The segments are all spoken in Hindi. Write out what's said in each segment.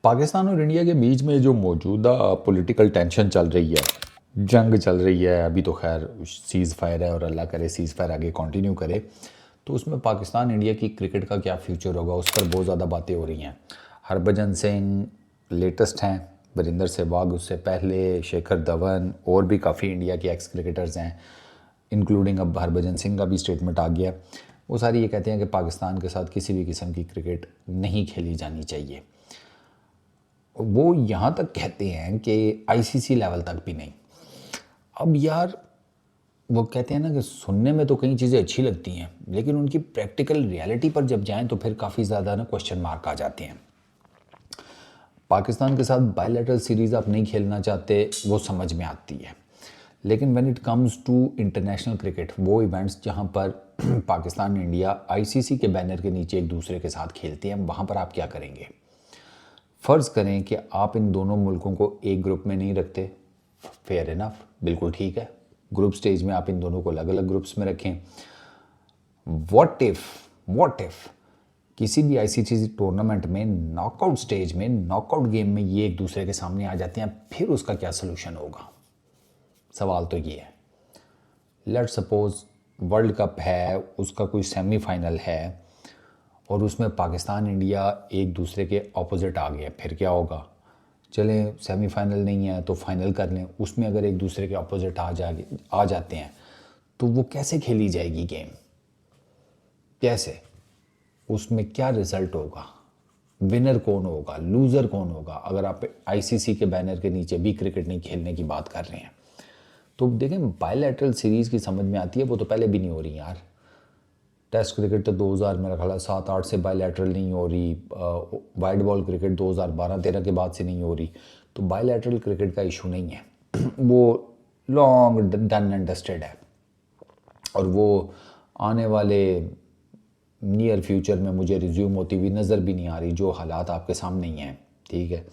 पाकिस्तान और इंडिया के बीच में जो मौजूदा पॉलिटिकल टेंशन चल रही है, जंग चल रही है, अभी तो खैर सीज़ फायर है और अल्लाह करे सीज़ फायर आगे कंटिन्यू करे, तो उसमें पाकिस्तान इंडिया की क्रिकेट का क्या फ्यूचर होगा उस पर बहुत ज़्यादा बातें हो रही हैं। हरभजन सिंह लेटेस्ट हैं, वीरेंद्र सहवाग उससे पहले, शेखर धवन और भी काफ़ी इंडिया के एक्स क्रिकेटर्स हैं, इंक्लूडिंग अब हरभजन सिंह का भी स्टेटमेंट आ गया। वो सारी ये कहते हैं कि पाकिस्तान के साथ किसी भी किस्म की क्रिकेट नहीं खेली जानी चाहिए। वो यहाँ तक कहते हैं कि आईसीसी लेवल तक भी नहीं। अब यार वो कहते हैं ना कि सुनने में तो कई चीज़ें अच्छी लगती हैं, लेकिन उनकी प्रैक्टिकल रियलिटी पर जब जाएं तो फिर काफ़ी ज़्यादा ना क्वेश्चन मार्क आ जाते हैं। पाकिस्तान के साथ बायलैटरल सीरीज़ आप नहीं खेलना चाहते, वो समझ में आती है, लेकिन when it comes to international cricket, वो इवेंट्स जहाँ पर पाकिस्तान इंडिया आईसीसी के बैनर के नीचे एक दूसरे के साथ खेलते हैं, वहाँ पर आप क्या करेंगे? फ़र्ज़ करें कि आप इन दोनों मुल्कों को एक ग्रुप में नहीं रखते, फेयर इनफ, बिल्कुल ठीक है। ग्रुप स्टेज में आप इन दोनों को अलग अलग ग्रुप्स में रखें। व्हाट इफ किसी भी आईसीसी टूर्नामेंट में नॉकआउट स्टेज में, नॉकआउट गेम में ये एक दूसरे के सामने आ जाते हैं, फिर उसका क्या सोल्यूशन होगा? सवाल तो ये है। लेट्स सपोज वर्ल्ड कप है, उसका कोई सेमीफाइनल है और उसमें पाकिस्तान इंडिया एक दूसरे के ऑपोजिट आ गया, फिर क्या होगा? चलें सेमीफाइनल नहीं है तो फाइनल कर लें, उसमें अगर एक दूसरे के ऑपोजिट आ जाते हैं तो वो कैसे खेली जाएगी गेम? कैसे? उसमें क्या रिजल्ट होगा? विनर कौन होगा, लूज़र कौन होगा? अगर आप आईसीसी के बैनर के नीचे भी क्रिकेट नहीं खेलने की बात कर रहे हैं तो देखें, बायलैटरल सीरीज़ की समझ में आती है, वो तो पहले भी नहीं हो रही यार। टेस्ट क्रिकेट तो 2000 मेरा ख्याल 7-8 से बायलैटरल नहीं हो रही, वाइड बॉल क्रिकेट 2012-13 के बाद से नहीं हो रही, तो बायलैटरल क्रिकेट का इशू नहीं है। वो लॉन्ग डन एंड डस्टेड है और वो आने वाले नियर फ्यूचर में मुझे रिज्यूम होती हुई नज़र भी नहीं आ रही, जो हालात आपके सामने ही हैं, ठीक है।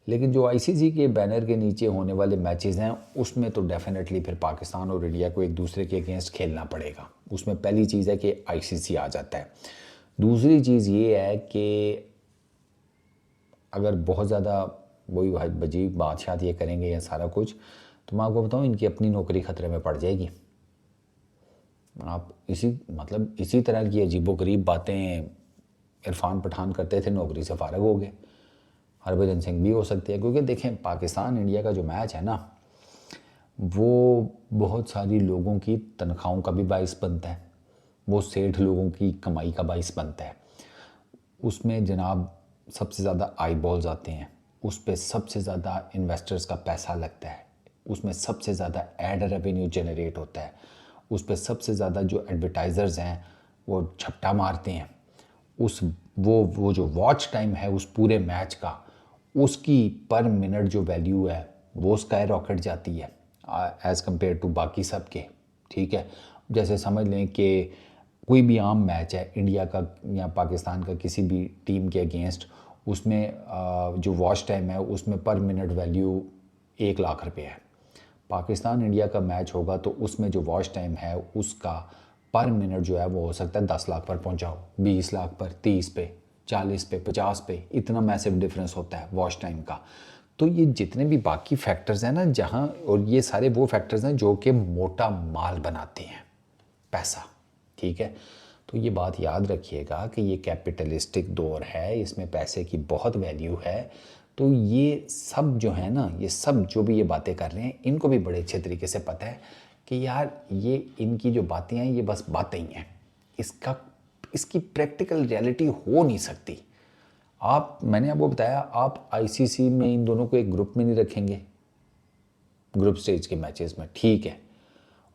लेकिन जो आईसीसी के बैनर के नीचे होने वाले मैचेस हैं, उसमें तो डेफिनेटली फिर पाकिस्तान और इंडिया को एक दूसरे के अगेंस्ट खेलना पड़ेगा। उसमें पहली चीज़ है कि आईसीसी आ जाता है। दूसरी चीज़ ये है कि अगर बहुत ज़्यादा वही अजीब बादशाह ये करेंगे या सारा कुछ, तो मैं आपको बताऊँ, इनकी अपनी नौकरी ख़तरे में पड़ जाएगी। आप इसी तरह की अजीबोगरीब बातें इरफान पठान करते थे, नौकरी से फ़ारग हो गए। हरभजन सिंह भी हो सकते हैं, क्योंकि देखें पाकिस्तान इंडिया का जो मैच है ना, वो बहुत सारी लोगों की तनख्वाहों का भी बाइस बनता है, वो सेठ लोगों की कमाई का बाइस बनता है। उसमें जनाब सबसे ज़्यादा आई बॉल्स आते हैं, उस पर सबसे ज़्यादा इन्वेस्टर्स का पैसा लगता है, उसमें सबसे ज़्यादा एड रेवेन्यू जनरेट होता है, उस पर सबसे ज़्यादा जो एडवर्टाइज़र्स हैं वो झपटा मारते हैं। उस वो जो वॉच टाइम है उस पूरे मैच का, उसकी पर मिनट जो वैल्यू है वो स्काई रॉकेट जाती है एज़ कम्पेयर टू बाकी सब के, ठीक है। जैसे समझ लें कि कोई भी आम मैच है इंडिया का या पाकिस्तान का किसी भी टीम के अगेंस्ट, उसमें जो वॉच टाइम है उसमें पर मिनट वैल्यू 1 लाख रुपये है। पाकिस्तान इंडिया का मैच होगा तो उसमें जो वॉच टाइम है उसका पर मिनट जो है वो हो सकता है 10 लाख पर पहुंचाओ, 20 लाख पर, 30 पे, 40 पे, 50 पे, इतना मैसिव डिफरेंस होता है वॉच टाइम का। तो ये जितने भी बाकी फैक्टर्स हैं ना जहाँ, और ये सारे वो फैक्टर्स हैं जो कि मोटा माल बनाते हैं, पैसा, ठीक है। तो ये बात याद रखिएगा कि ये कैपिटलिस्टिक दौर है, इसमें पैसे की बहुत वैल्यू है। तो ये सब जो है ना, ये सब जो भी ये बातें कर रहे हैं, इनको भी बड़े अच्छे तरीके से पता है कि यार ये इनकी जो बातें हैं ये बस बातें ही हैं, इसकी प्रैक्टिकल रियलिटी हो नहीं सकती। मैंने आपको बताया, आप आईसीसी में इन दोनों को एक ग्रुप में नहीं रखेंगे, ग्रुप स्टेज के मैचेस में, ठीक है।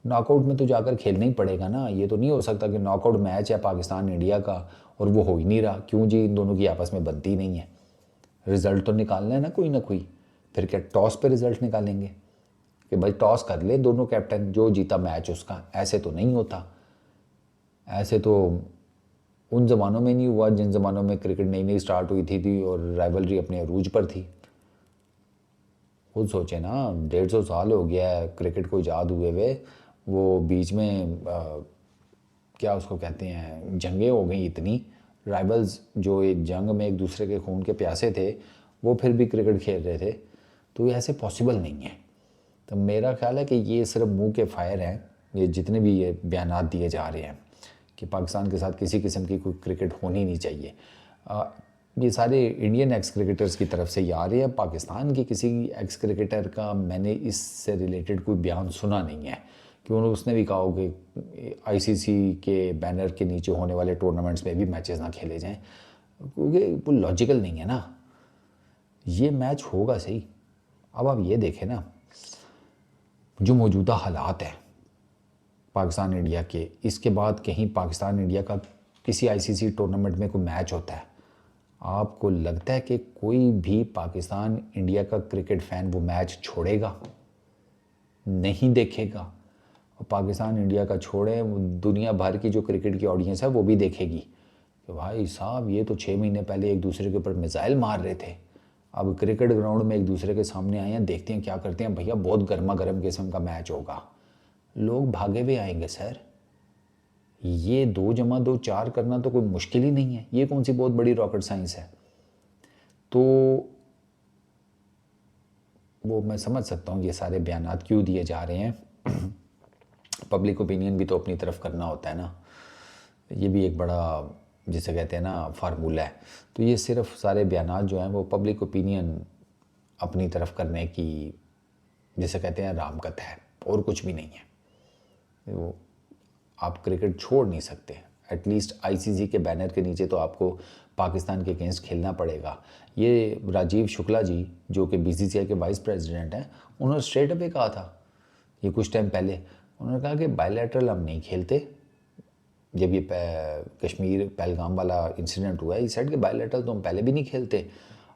नॉकआउट में तो जाकर खेलना ही पड़ेगा ना, ये तो नहीं हो सकता कि नॉकआउट मैच है पाकिस्तान इंडिया का और वो हो ही नहीं रहा। क्यों जी? इन दोनों की आपस में बनती नहीं है, रिज़ल्ट तो निकालना है ना कोई। फिर क्या टॉस पे रिज़ल्ट निकालेंगे कि भाई टॉस कर ले दोनों कैप्टन, जो जीता मैच उसका? ऐसे तो नहीं होता। ऐसे तो उन ज़मानों में नहीं हुआ जिन ज़मानों में क्रिकेट नई नई स्टार्ट हुई थी और राइवलरी अपने अरूज पर थी। खुद सोचे ना, 150 साल हो गया है क्रिकेट को ईजाद हुए हुए, वो बीच में क्या उसको कहते हैं, जंगें हो गई इतनी, राइवल्स जो एक जंग में एक दूसरे के खून के प्यासे थे, वो फिर भी क्रिकेट खेल रहे थे, तो ये ऐसे पॉसिबल नहीं है। तो मेरा ख्याल है कि ये सिर्फ मुंह के फायर हैं, ये जितने भी ये बयानात दिए जा रहे हैं कि पाकिस्तान के साथ किसी किस्म की कोई क्रिकेट होनी नहीं चाहिए। ये सारे इंडियन एक्स क्रिकेटर्स की तरफ से ये आ रहे हैं। पाकिस्तान के किसी एक्स क्रिकेटर का मैंने इससे रिलेटेड कोई बयान सुना नहीं है कि उसने भी कहा हो कि आईसीसी के बैनर के नीचे होने वाले टूर्नामेंट्स में भी मैचेस ना खेले जाएं, क्योंकि वो लॉजिकल नहीं है ना। ये मैच होगा सही। अब आप ये देखें ना, जो मौजूदा हालात हैं पाकिस्तान इंडिया के, इसके बाद कहीं पाकिस्तान इंडिया का किसी आईसीसी टूर्नामेंट में कोई मैच होता है, आपको लगता है कि कोई भी पाकिस्तान इंडिया का क्रिकेट फ़ैन वो मैच छोड़ेगा? नहीं देखेगा। और पाकिस्तान इंडिया का छोड़े, दुनिया भर की जो क्रिकेट की ऑडियंस है वो भी देखेगी कि भाई साहब ये तो 6 महीने पहले एक दूसरे के ऊपर मिसाइल मार रहे थे, अब क्रिकेट ग्राउंड में एक दूसरे के सामने आए हैं, देखते हैं क्या करते हैं। भैया बहुत गर्मा गर्म किस्म का मैच होगा, लोग भागे हुए आएंगे सर। ये 2 + 2 4 करना तो कोई मुश्किल ही नहीं है, ये कौन सी बहुत बड़ी रॉकेट साइंस है। तो वो मैं समझ सकता हूँ ये सारे बयानात क्यों दिए जा रहे हैं। पब्लिक ओपिनियन भी तो अपनी तरफ करना होता है ना, ये भी एक बड़ा जिसे कहते हैं ना फार्मूला है। तो ये सिर्फ सारे बयानात जो हैं वो पब्लिक ओपिनियन अपनी तरफ करने की जिसे कहते हैं रामकथा है, और कुछ भी नहीं है। वो आप क्रिकेट छोड़ नहीं सकते, एटलीस्ट आईसीसी के बैनर के नीचे तो आपको पाकिस्तान के अगेंस्ट खेलना पड़ेगा। ये राजीव शुक्ला जी जो कि बीसीसीआई के वाइस प्रेसिडेंट हैं, उन्होंने स्ट्रेट अवे कहा था ये कुछ टाइम पहले। उन्होंने कहा कि बायलैटरल हम नहीं खेलते। जब ये कश्मीर पहलगाम वाला इंसिडेंट हुआ है, इस साइड के बायलैटरल तो हम पहले भी नहीं खेलते,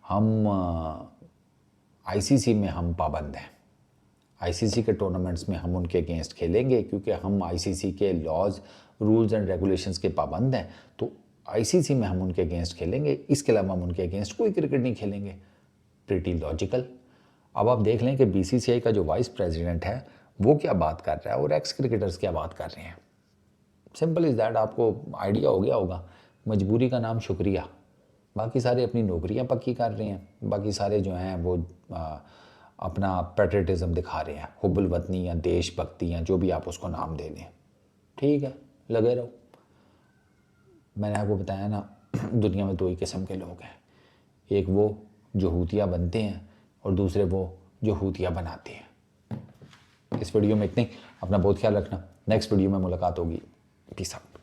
हम आईसीसी में हम पाबंद हैं। आईसीसी के टूर्नामेंट्स में हम उनके अगेंस्ट खेलेंगे क्योंकि हम आईसीसी के लॉज रूल्स एंड रेगुलेशंस के पाबंद हैं, तो आईसीसी में हम उनके अगेंस्ट खेलेंगे, इसके अलावा हम उनके अगेंस्ट कोई क्रिकेट नहीं खेलेंगे। Pretty logical. अब आप देख लें कि बीसीसीआई का जो वाइस प्रेसिडेंट है वो क्या बात कर रहा है और एक्स क्रिकेटर्स क्या बात कर रहे हैं। सिंपल इज़ दैट, आपको आइडिया हो गया होगा। मजबूरी का नाम शुक्रिया। बाकी सारे अपनी नौकरियां पक्की कर रहे हैं, बाकी सारे जो हैं वो अपना पैट्रियटिज़म दिखा रहे हैं, हुब्बुल वतनी या देशभक्ति या जो भी आप उसको नाम दे लें। ठीक है, लगे रहो। मैंने आपको बताया ना, दुनिया में 2 ही किस्म के लोग हैं, एक वो जो हूतिया बनते हैं और दूसरे वो जो हूतिया बनाते हैं। इस वीडियो में इतने। अपना बहुत ख्याल रखना, नेक्स्ट वीडियो में मुलाकात होगी। Peace out.